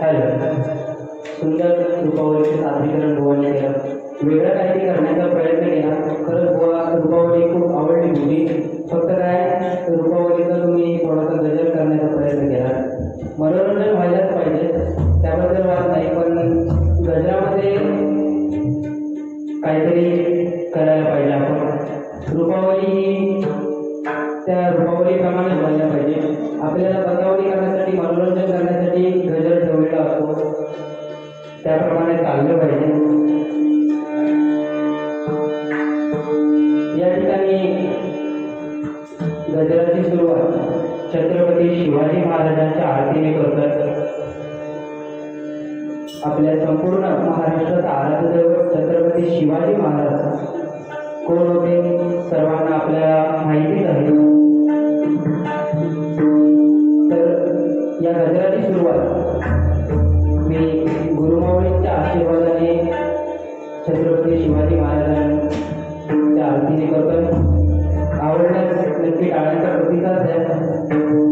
Hello. सुंदर रूपावलीचे सादरीकरण बुवाने केलं. वेगळं काहीतरी करण्याचा प्रयत्न केला. खरंच बुवा रूपावली खूप आवडली मुली. फक्त काय रूपावलीचा तुम्ही थोडासा गजर करण्याचा प्रयत्न केला. मनोरंजन व्हायलाच पाहिजे, त्याबद्दल वाद नाही, पण गजरामध्ये काहीतरी करायला पाहिजे आपण. रूपावली त्या रूपावलीप्रमाणे व्हायला पाहिजे. आपल्याला बचावणी करण्यासाठी, मनोरंजन करण्यासाठी गजर ठेवलेला असतो, त्याप्रमाणे चाललं पाहिजे. या ठिकाणी गजराची सुरुवात छत्रपती शिवाजी महाराजांच्या आरतीने करतात. आपल्या संपूर्ण महाराष्ट्राचा आराध्य दैवत छत्रपती शिवाजी महाराज कोण होते सर्वांना आपल्याला माहितीच आहे. तर या गजराची सुरुवात मी गुरुमाऊलींच्या आशीर्वादाने छत्रपती शिवाजी महाराजांच्या आरतीने करतो. आवडल्यास नक्की टाळ्यांचा प्रतिसाद द्या.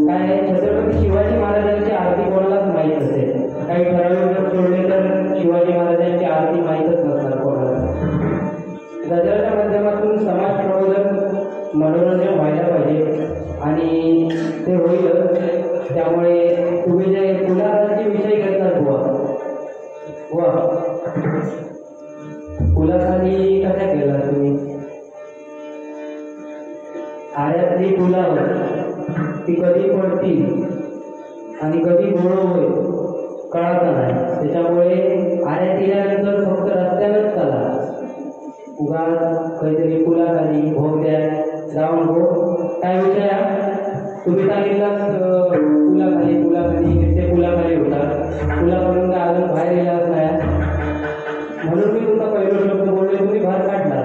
काय छत्रपती शिवाजी महाराजांची आरती कोणालाच माहीत असेल, काही ठराविक जर सोडले तर शिवाजी महाराजांची आरती माहीतच नसणार कोणाला. गजराच्या माध्यमातून समाज प्रबोधन, मनोरंजन व्हायला पाहिजे आणि ते होईल. त्यामुळे तुम्ही जे पुलाखालचे विषय घेतलात वा पुलाखाली कशा केला तुम्ही? आऱ्यातली पुलावर ती कधी पडतील आणि कधी गोळ होईल कळायचं नाही. त्याच्यामुळे आऱ्यात गेल्यानंतर फक्त रस्त्यानंच चाला. उगा काहीतरी पुलाखाली भोगद्या जाऊन हो काय विषय तुम्ही सांगितलात पुलाखाली ते पुलाखाली होता. पुलाकडून काय अजून बाहेर गेलाच नाही, म्हणून मी तुमचा पहिला शब्द बोलले. तुम्ही भर काढलात ना,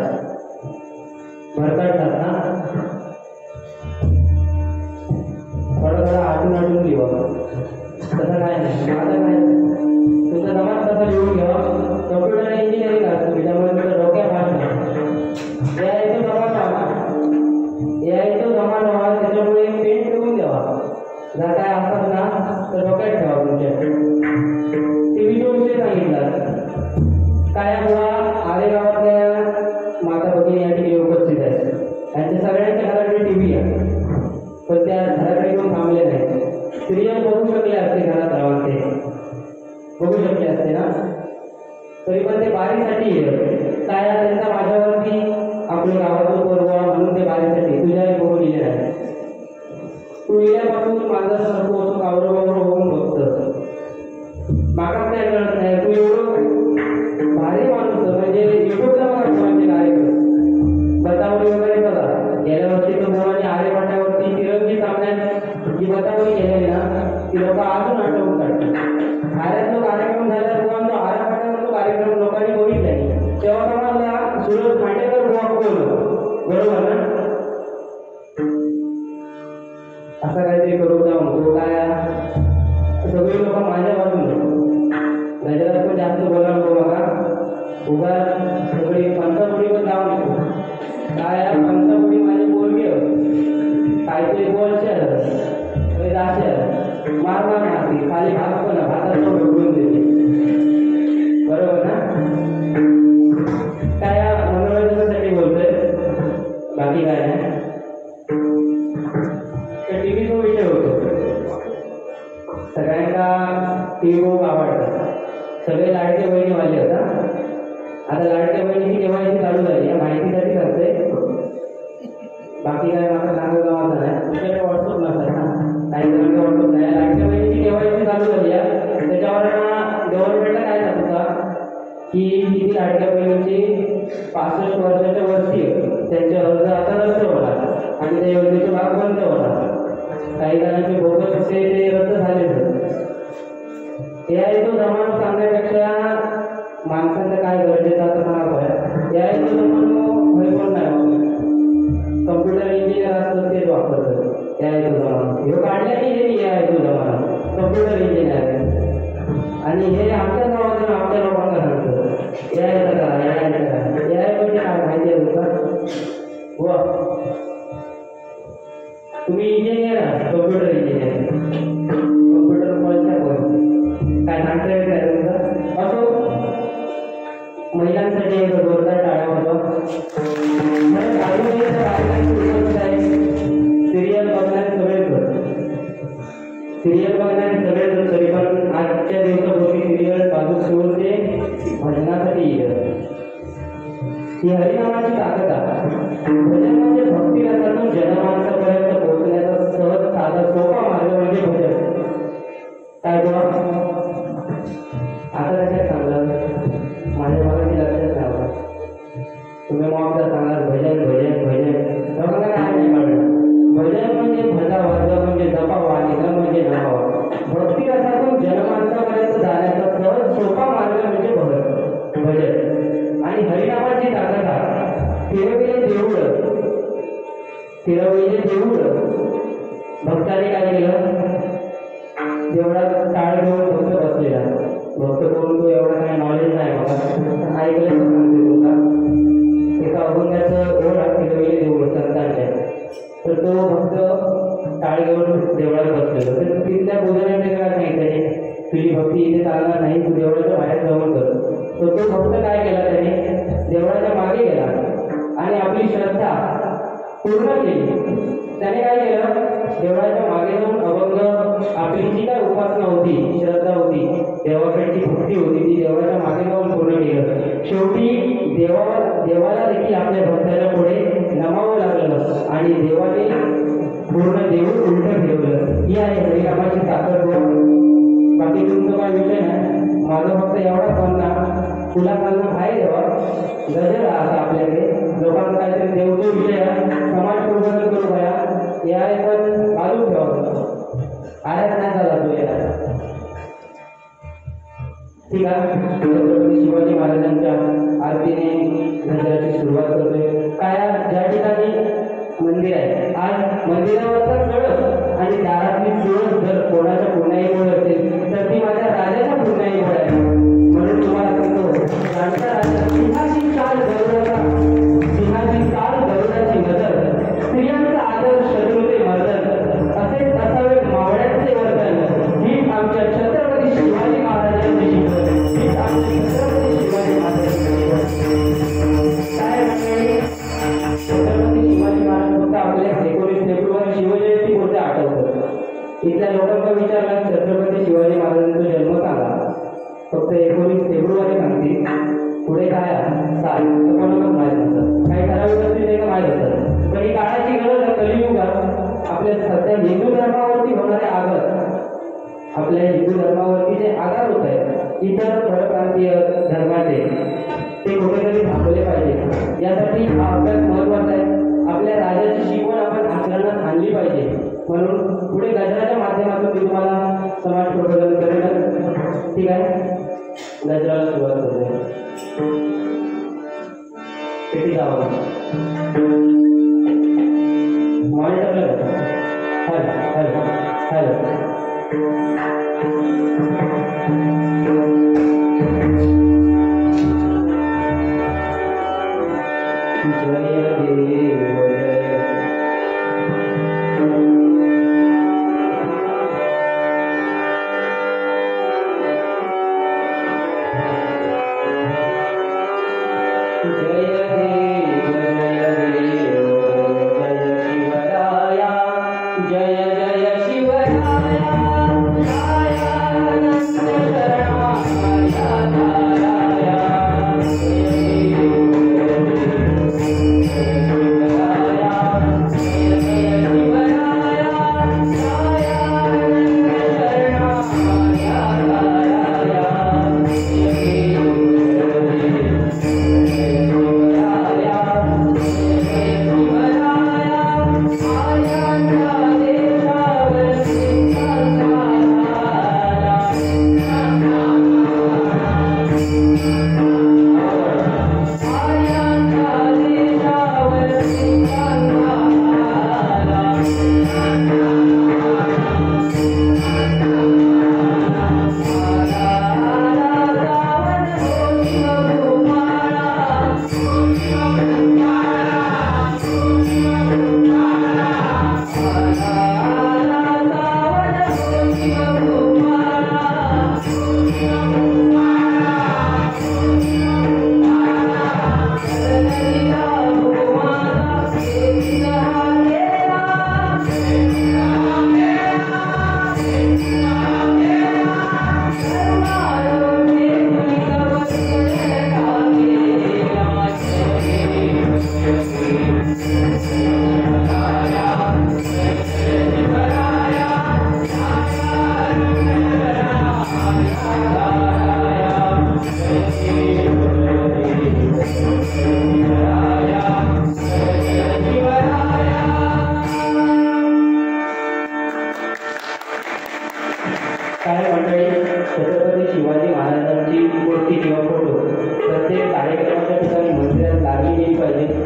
थोडं आठून लिहा. तसं काय नाही, माझं काय तुमचा जमात तसा लिहून घ्यावा. कम्प्युटर इंजिनिअरिंग असतो, त्यामुळे तुमच्या डोक्या फास्ट नाही. यायचं जमा व्हावा, त्याच्यामुळे पेन ठेवून द्यावा. जर काय असतात ना तर डोक्यात ठेवा तुमच्या. टीव्हीचा विषय सांगितला काय बुवा आरे गावातल्या माता भगिनी या ठिकाणी उपस्थित आहेत. त्यांच्या सगळ्यांच्या घराकडे टीव्ही आहे, पण त्या घराकडे घेऊन थांबले नाही. स्त्रिया बघू शकले असते, घरात राहून ते बघू शकले असते ना, तरी पण ते बारीसाठी काय त्यांचा माझ्यावरती आपल्या गावातून पोरवा म्हणून ते बारीसाठी तुझ्या बघून लिहिले आहे. तू लिहिल्यापासून माझा सर्व असं कावरं होऊन बघतं. मागास काय कळत नाही. तू एवढं भारी माणूस म्हणजे युट्यूबला बघा म्हणजे कार्यक्रम बतावडी वगैरे बघा. गेल्या वर्षी तर मुलांनी आरे पाट्यावरती तिरंगी सामन्यात जी बतावडी केलेली ना ती लोक अजून आठवून काढतात. आऱ्यात जो कार्यक्रम झाला तेव्हा तो आऱ्या पाट्यावर तो कार्यक्रम लोकांनी बघितला. तेव्हा तुम्हाला सुरज खांडेकर बरोबर ना, असं काहीतरी करू जाऊन तो काय सगळे लोक माझ्या बाजूने. गजरात पण जास्त बोलायला नको बघा. उगा सगळी पंचापुडी पण जाऊ नको. काय पंचापुडी माझी पोरगी काहीतरी बोलशे जाशे मार मारती खाली भात पण भातात ढोकून देते. बरोबर ना? काय मनोरंजनासाठी बोलतोय, बाकी काय नाही. टीव्हीचा विषय होतो. सगळ्यांना टीव्ही खूप आवडतात. सगळे लाडके बहिणीवाले होता. आता लाडक्या बहिणीची केव्हाची चालू झाली या माहितीसाठी करते. बाकी काय मला सांगू गावाचं नाही. तुमच्याकडे व्हॉट्सअप नसतात ना, काही जणांना व्हॉट्सअप नाही. लाडक्या बहिणीची केव्हाची चालू झाली आहे त्याच्यावर गव्हर्नमेंटला काय सांगत होता की किती लाडक्या बहिणीची 65 वर्षाच्या वरती त्यांचे अर्ज आता रद्द होणार आणि त्या योजनेचे भाग बंद होणार. काही जणांचे बोगस होते ते रद्द झाले. तो जमाना सांगण्यापेक्षा माणसांचं काय गरजेचं आता सांगा आहे. तो जमाना हे पण नाही, कम्प्युटर इंजिनियर असतं तेच वापरतं. तो जमाना हे काढल्या की हे तो जमाना कम्प्युटर इंजिनियर आहे. आणि हे आमच्या गावातून आमच्या लोकांना सांगतं यायचं करा यायचं करा. याय म्हणजे काय माहिती आहे तुला? वा तुम्ही इंजिनियर आहात, कम्प्युटर इंजिनियर, कम्प्युटर कोणत्या पण काय सांगता येत नाही तुमचं. असो, महिलांसाठी एक जोरदार टाळ्या वाजवा. सिरियल बघणारे सगळेच सिरियल बघणारे सगळेच, तरी पण आजच्या दिवसापूर्वी सिरियल बाजू सोडून ते भजनासाठी येत. ही हरिनामाची ताकद आहे. भजन म्हणजे भक्ती रसातून जनमानसापर्यंत पोहोचण्याचा सहज साधा सोपा मार्ग म्हणजे भजन. काय बघा आता त्याच्यात सांगलं माझ्या मनाची लक्षात राहावं. तुम्ही मग सांगाल भजन भजन भजन, लोकांना काय नाही कळलं. भजन म्हणजे भजा वाजवा म्हणजे जपावा, निगम म्हणजे नमावा. भक्ती रसातून जनमानसापर्यंत जाण्याचा सहज सोपा मार्ग म्हणजे भजन. आणि हरिनामाची ताकद आहे. फिरवलेले देऊळ भक्ताने काय केलं, देवळात टाळ घेऊन भक्त बसलेला. भक्त करून तो एवढा काही नॉलेज नाही मला, ऐकलं सांगते तुमका. एका अभंगाचं ओढ फिरवलेले देऊळ संतांच्या, तर तो भक्त टाळ घेऊन देवळात बसलेला. तर तिथल्या पूजनाने काय सांगितलं, तुझी भक्ती इथे चालणार नाही, तू देवळाच्या बाहेर जाऊन कर. तर तो भक्त काय केला, त्याने देवळाच्या मागे गेला आणि आपली श्रद्धा पूर्ण केली. त्याने काय केलं, देवळाच्या मागे जाऊन अभंग आपली जी काय उपासना होती, श्रद्धा होती, देवाकडची भक्ती होती, ती देवाच्या मागे जाऊन पूर्ण केलं. शेवटी देवाला देखील आपल्या भक्ताच्या पुढे नमावं लागलं आणि देवाने पूर्ण देऊळ उलट फिरवलं. ही आहे हरिनामाची ताकद. बाकी तुमचं काय विषय नाही, माझं फक्त एवढा म्हणणं, तुला चालणं बाहेर देवा गजर आता आपल्याकडे लोकांना काहीतरी देवतो विषय समाज प्रबोधन करू भया, या पण चालू ठेवा. आयात नाही झाला तो या ठीक आहे. छत्रपती शिवाजी महाराजांच्या आरतीने गजराची सुरुवात करतोय. काय ज्या ठिकाणी मंदिर आहे, आज मंदिरावरचा कळस आणि दारातली तुळस जर कोणाच्या पुण्याईमुळे असेल तर ती माझ्या राजाच्या पुण्याईमुळे आहे. म्हणून तुम्हाला सांगतो, राजा सिंहाची काल गरुडाची नजर, स्त्रियांचा आदर शत्रुते मर्दन, असेच असावे मावळ्यांचे वर्तन. ही आमच्या छत्रपती शिवाजी महाराजांची शिकवण, हीच आमच्या छत्रपती शिवाजी महाराजांची काय मंडळी. छत्रपती शिवाजी महाराज फक्त आपल्या 19 फेब्रुवारी शिवजयंती पुढे आठवतात. इथल्या लोकांना विचारला छत्रपती शिवाजी महाराजांचा जन्म सांगा, फक्त 19 फेब्रुवारी सांगतील. पुढे काय साल तर कोणालाच माहीत नसतं, काही ठराविक असतील ते का माहीत असतं. पण ही काळाची गरज आहे. कलियुगात आपल्या सध्या हिंदू धर्मावरती होणारे आघात, आपल्या हिंदू धर्मावरती जे आघात होत आहेत इतर परप्रांतीय धर्माचे, ते कुठेतरी थांबवले पाहिजे. यासाठी हा अभ्यास महत्वाचा आहे. आपल्या राजाची शिकवण आपण आचरणात आणली पाहिजे. म्हणून पुढे गजराच्या माध्यमातून मी तुम्हाला समाज प्रबोधन करेन. ठीक आहे, गजराला सुरुवात करते. पेटी जावं मॉनिटरला जातो. हॅलो हॅलो हॅलो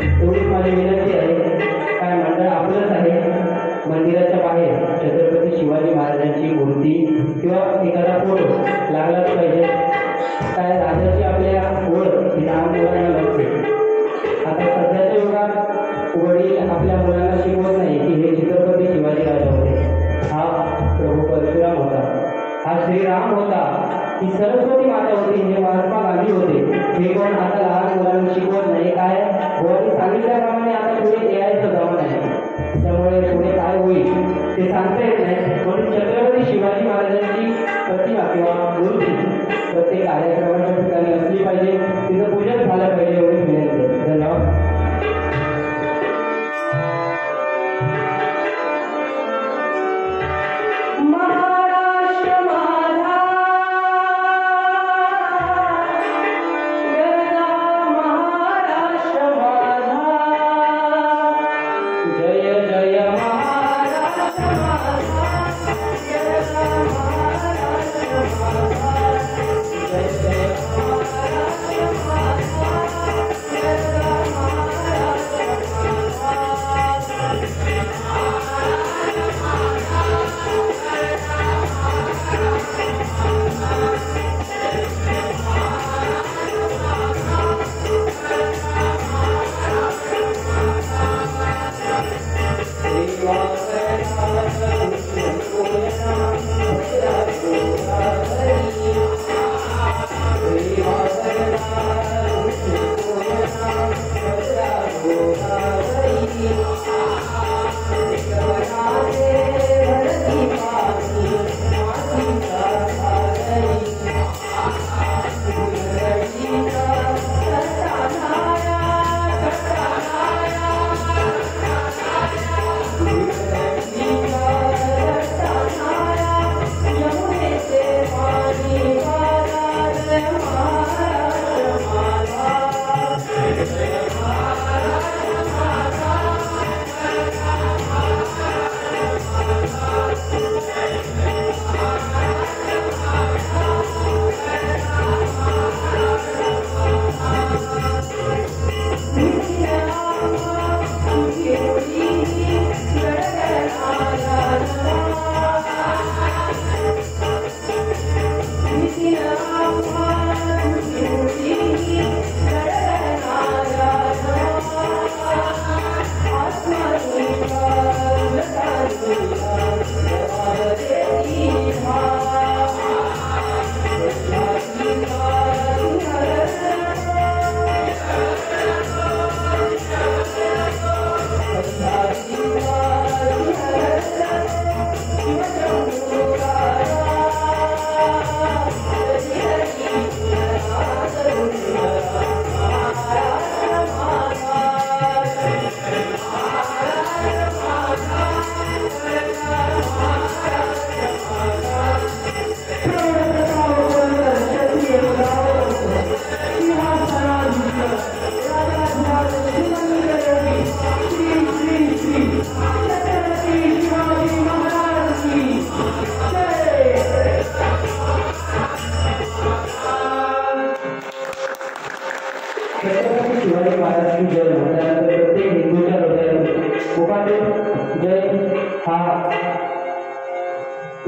एवढीच माझी विनंती आहे. काय मंडळ आपलंच आहे. मंदिराच्या बाहेर छत्रपती शिवाजी महाराजांची मूर्ती किंवा एखादा फोटो लागलाच पाहिजे. काय राजाची आपल्या ओळख ही लहान मुलांना नसते. आता सध्याच्या युगात वडील आपल्या मुलांना शिकवत नाही की हे छत्रपती शिवाजी राजा होते, हा प्रभू परशुराम होता, हा श्रीराम होता, ही सरस्वती माता होती, हे महात्मा गांधी होते. हे कोण आता लहान मुलांना शिकवत नाही. काय वडील सांगितल्याप्रमाणे आता पुढे यायचं जमाना आहे, त्यामुळे पुढे काय होईल ते सांगता येत नाही. म्हणून छत्रपती शिवाजी महाराजांची प्रतिमा किंवा मूर्ती प्रत्येक कार्यक्रमाच्या ठिकाणी असली पाहिजे, तिचं पूजन झालं पाहिजे एवढी विनंती आहे. धन्यवाद.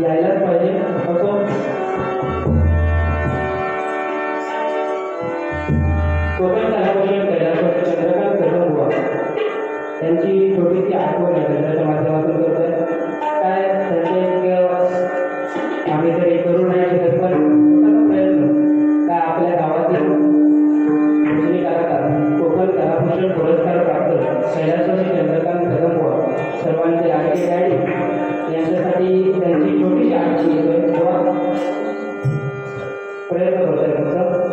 यायलाच पाहिजे. असो कोकण कलाभूषण कैलासवासी चंद्रकांत कदमबुवा यांची छोटीशी आठवण आहे त्यांच्या माध्यमातून करत आहे. काय त्यांचे आम्ही तरी करू नाही शकत, पण प्रयत्न काय आपल्या गावातील भजनी कलाकार कोकण कलाभूषण पुरस्कार प्राप्त कैलासवासी चंद्रकांत कदमबुवा सर्वांचे लाडके डॅडी यांच्यासाठी त्यांची छोटीशी आठवण येतोय तेव्हा प्रयत्न करतोय फक्त.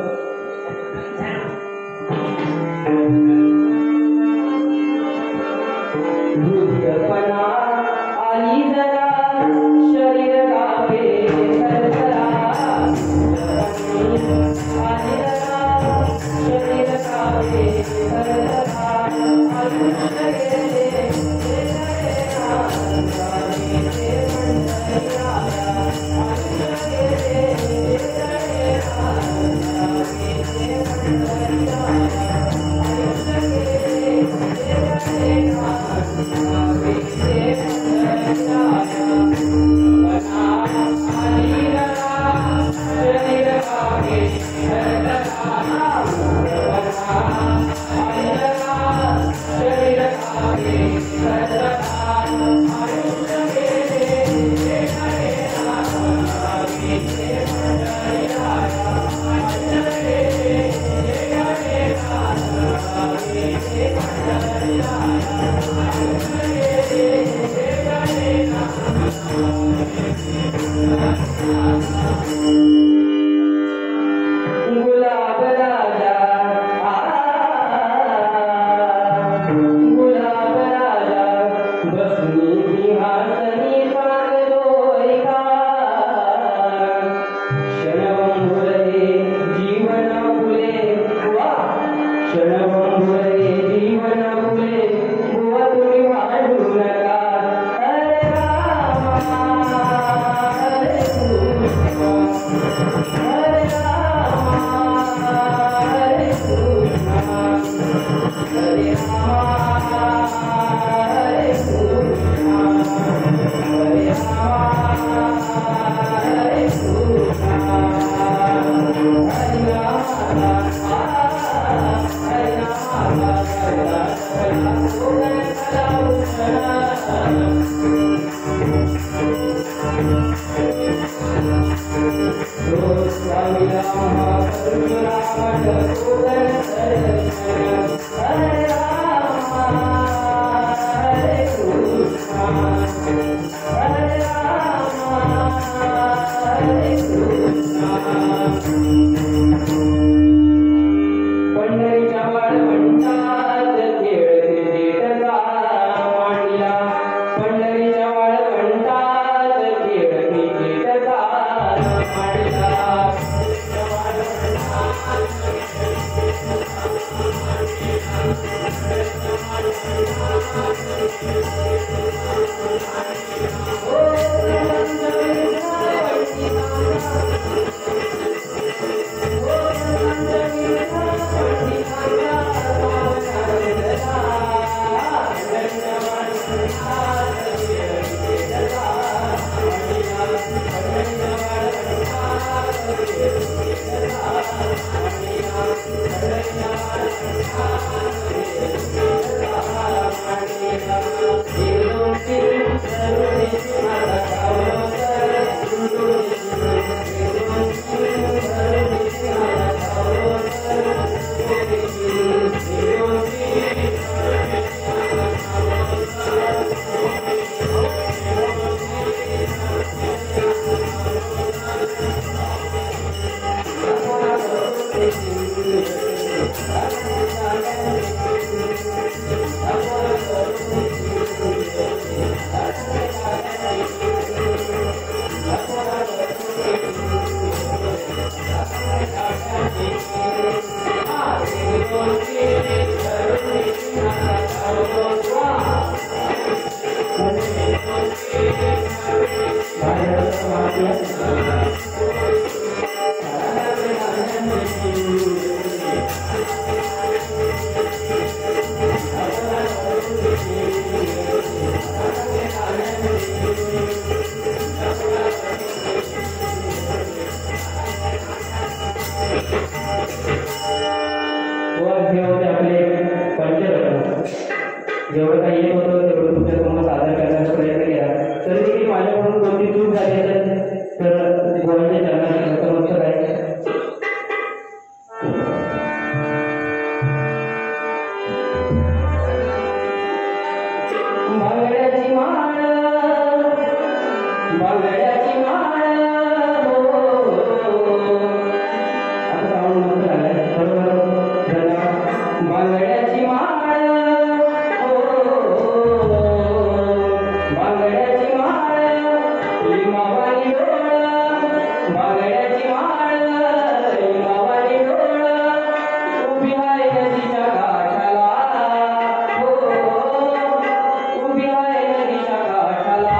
कल्पना आली जरा शरीर कापे सरसरा आली जरा शरीर कापे सरसरा आयुष्य गेले आयुष्य गेले जेवढं काही येत होतं तेवढं तुमच्या समोर सादर करण्याचा प्रयत्न केला. तरी देखील माझ्याकडून कोणती चूक झाली तर गोवांच्या चरणात नतमस्तक आहे. बांगड्याची माळ बांगड्याची माळ आता साऊंड मस्त झालाय बरोबर धन्यवाद. बांगड्याची माळ बांगड्याची माळ लिंबावाली डोळ बांगड्याची माळ लिंबावाली डोळ उभी आहे नदीच्या काठाला उभी आहे नदीच्या काठाला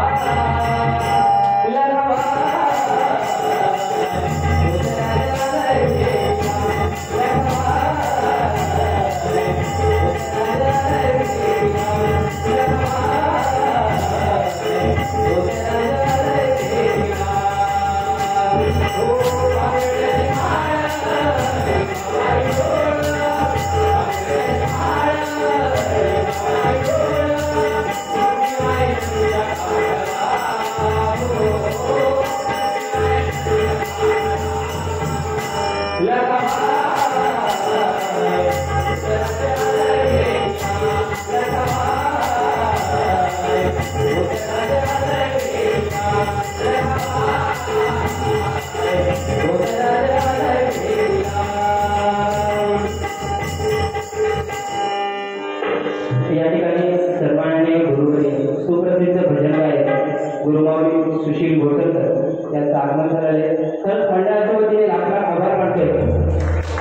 भजन गायक गुरुमाऊली सुशील गोरकर यांचं आगमन झालेलं आहे. खरंच मंडळाच्या वतीने लाख लाख आभार मानतोय.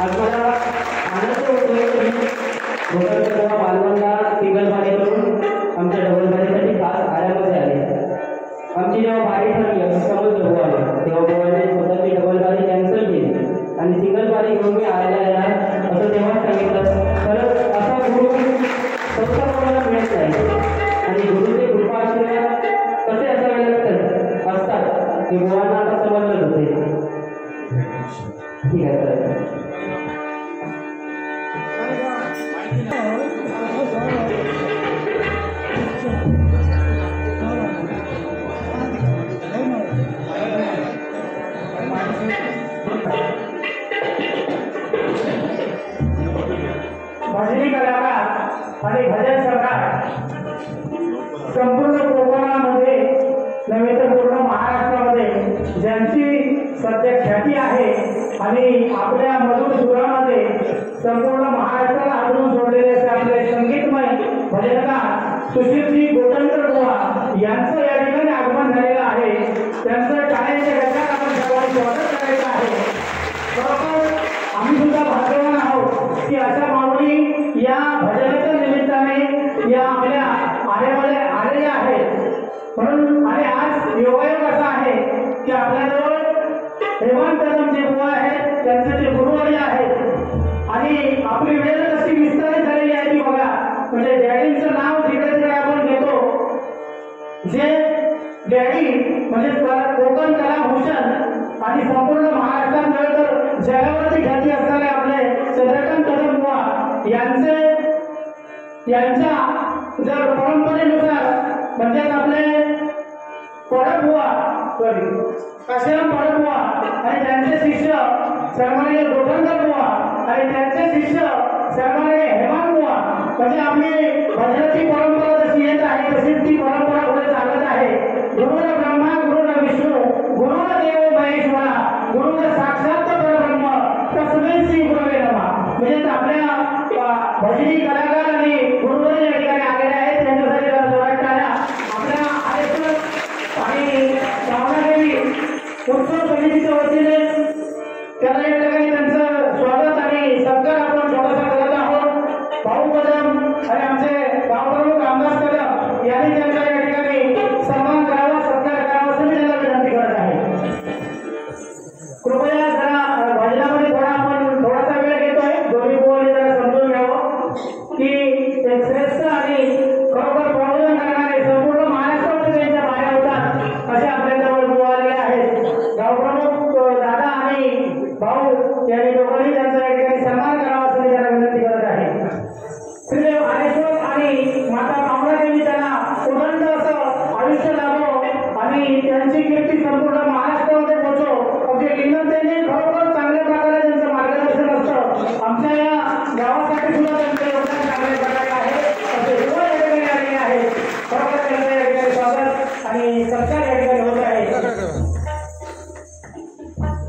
आज मला आनंद होतोय की गोरकर मालवणला सिंगल बारी करून आमच्या डबल बारीसाठी खास आल्यामध्ये आले. आमची जेव्हा बारी ठरली समज बघू आले तेव्हा गोवाने स्वतःची डबल बारी कॅन्सल केली आणि सिंगल बारी घेऊन मी आलेला येणार असं तेव्हाच सांगितलं. खरंच असा गुरु स्वतः कोणाला मिळत नाही आणि गुरुचे कृपा आशीर्वाद कसे असावे लागतात असतात हे गोवांना आता समजलंच होते. ठीक आहे सर. भजनी कलाकार आणि भजन सम्राट संपूर्ण कोकणामध्ये नव्हे तर पूर्ण महाराष्ट्रामध्ये ज्यांची सध्या ख्याती आहे आणि आपल्या मधुर सुरामध्ये संपूर्ण महाराष्ट्राला हादरून सोडलेले असे आपले संगीतमय भजनकार सुशीलजी गोटणकर बुवा यांचं या ठिकाणी आगमन झालेलं आहे. त्यांचं टाळ्यांच्या गजरात आपण सर्वांनी स्वागत करायचं आहे. खरोखर आम्ही सुद्धा भाग्यवान आहोत की अशा माऊली या भजनाच्या निमित्ताने या आपल्या आरेमध्ये आलेल्या आहेत. म्हणून आणि आज योगायोग असा आहे की आपल्याजवळ हेमंत कदम जे बुवा आहेत त्यांचे जे गुरुवारी आहेत आणि आपली वेळ कशी विस्तारित झालेली आहे ती बघा. म्हणजे डॅडींचं नाव जिकडे तिकडे आपण घेतो जे डॅडी म्हणजे कोकण कलाभूषण आणि संपूर्ण महाराष्ट्रात नव्हे तर जगावरती ख्याती असणारे आपले चंद्रकांत कदम बुवा यांच्या जर परंपरेनुसार म्हणजेच आपले पडबुवा काशीराम पडबुवा आणि त्यांचे शिष्य सन्माननीय गोटणकर बुवा आणि त्यांचे शिष्य सन्माननीय हेमंत बुवा म्हणजे आपली भजनाची परंपरा जशी येत आहे तशीच ती परंपरा पुढे चालत आहे. गुरुर ब्रह्मा गुरुर विष्णू गुरुर देव महेश्वरा गुरुर साक्षात परब्रह्म तस्मै श्री गुरवे नमः. म्हणजे आपल्या भजनी कलाकार आणि गुरुवर या ठिकाणी आलेले आहेत. त्यांच्यासाठी जोरात टाळ्या. आपल्या आरेश्वर आणि रावणादेवी उत्सव समितीच्या वतीने त्याला या ठिकाणी त्यांचं स्वागत आणि सत्कार आपण थोडासा करत आहोत. भाऊ कदम आणि आमचे भावप्रमुख रामदास कदम यांनी त्यांचा या ठिकाणी सन्मान करावा सत्कार करावा असं मी त्यांना विनंती करत आहे. कृपया जरा भजनामध्ये आपण थोडासा वेळ घेतोय. दोन्ही बुवांनी जरा समजून घ्यावं की एक श्रेष्ठ आणि खरोखर प्रबोधन करणारे संपूर्ण महाराष्ट्रामध्ये त्यांच्या बाहेर होतात असे आपल्याजवळ बुवा आलेले आहेत. गावप्रमुख दादा आणि भाऊ यांनी दोघांनी त्यांचा या ठिकाणी सन्मान करावा असं मी त्यांना विनंती करत आहे. श्रीदेव आरेश्वर आणि माता कामरादेवी त्यांना उदंड असं आयुष्य लाभो आणि त्यांची कीर्ती संपूर्ण महाराष्ट्रामध्ये पोहोचो अगदी लिंगनतेने खरोखर चांगल्या प्रकारे त्यांचं मार्गदर्शन असतं. आमच्या या गावासाठी सुद्धा त्यांचं योगदान चांगल्या प्रकारे आहे असे सर्व या ठिकाणी आलेले आहेत. खरोखर त्यांचं या ठिकाणी स्वागत आणि सत्कार या ठिकाणी होत आहे.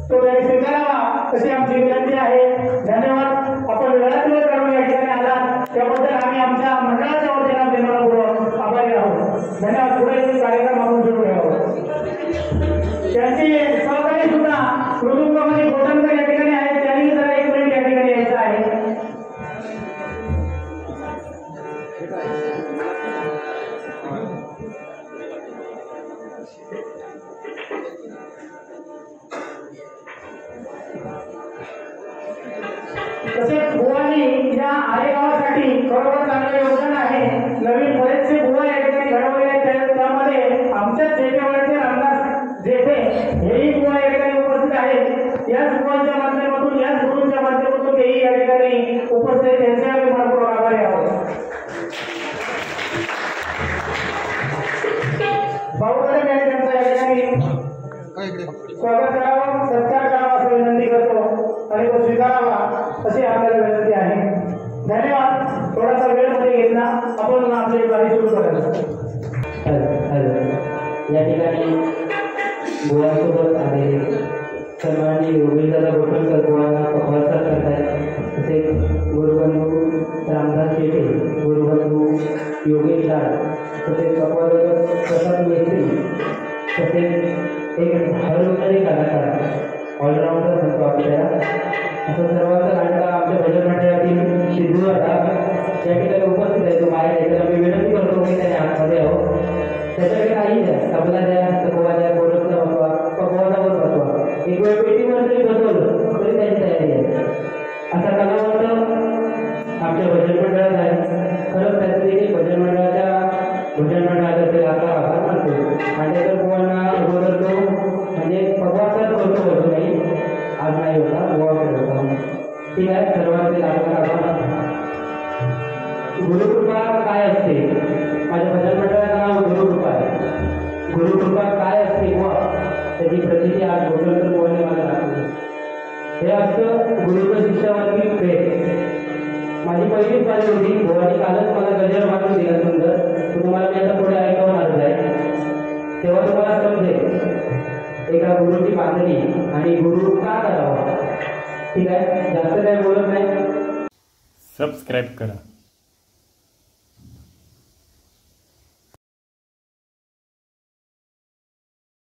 तो त्यांनी स्वीकारावा अशी आमची विनंती आहे. धन्यवाद. आपण वेळात वेळ काढून या ठिकाणी आला त्याबद्दल आम्ही आमच्या मंडळाच्या वतीनं प्रेमपूर्वक आभारी आहोत. धन्यवाद. पुढे कार्यक्रम आपण सुरू ठेवावा. त्यांचे सहकारी सुद्धा मृदुंगामध्ये गोटणकर या ठिकाणी आहेत. त्यांनी जरा एक मिनिट या ठिकाणी यायचं आहे. तसेच बुवानी या आरेगावासाठी खरोखर चांगलं योगदान आहे. नवीन बरेचसे बुवा या ठिकाणी घडवले आहेत. त्यामध्ये आमच्याच जेठेवाडीचे रामदास जेठे हेही बुवा या ठिकाणी उपस्थित आहेत. याच बुवांच्या माध्यमातून याच गुरूंच्या माध्यमातून हेही या ठिकाणी उपस्थित त्यांचे आम्ही मनपूर्वक आभारी आहोत. भाऊकडे त्यांचा या ठिकाणी स्वागत करावं सत्कार करावा असं विनंती करतो आणि तो स्वीकारावा अशी आपल्याला विनंती आहे. धन्यवाद. थोडासा वेळ मध्ये घेतला आपण आपली गाडी सुरू करायचं. या ठिकाणी गोळ्यासोबत आलेले सन्माननीय योगेशदादा गोटणकर गोळ्यांना प्रसाद करत आहेत. तसेच गुरुबंधू रामदास शेटे गुरुबंधू योगेश लाड, तसेच पकवादक प्रसाद मेस्त्री, तसेच एक हरहुन्नरी कलाकार ऑलराऊंडर म्हणतो आपल्याला असं सर्वांचं लाडका आमच्या भजन मंडळातील सिद्धू दादा ज्या ठिकाणी उपस्थित आहे तो बाहेर आहे. त्याला मी विनंती करतो की त्याने आतमध्ये यावं. त्याच्याकडे काही द्या, तबला द्या, तबला द्या, कोरसला बसवा, पकवादावर बसवा, एक वेळ पेटीवर जरी बसवलं तरी त्याची तयारी आहे. असा कलावंत आमच्या भजन मंडळात आहे. खरंच त्याचं देखील भजन मंडळातर्फे आभार मानतो. मांडेकर बुवांना अगोदर तो म्हणजे पकवासाच करतो नाही, आज नाही होता, बुवाकडे होता. ठीक आहे, सर्वांचे आभार. गुरुकृपा काय असते? माझ्या भजन मंडळाचं नाव गुरुकृपा आहे. गुरुकृपा काय असते बुवा त्याची प्रचिती आज गोटलकर बुवाने मला दाखवली. हे असतं गुरुचं शिष्यावरती प्रेम. माझी पहिलीच बाजू होती. बुवानी कालच मला गजर मागून दिला सुंदर, तो तुम्हाला मी आता पुढे ऐकवणारच आहे. तेव्हा तुम्हाला समजेल एका गुरुची बांधणी आणि गुरु का करावा. ठीक आहे, जास्त काही बोलत नाही. सबस्क्राईब करा.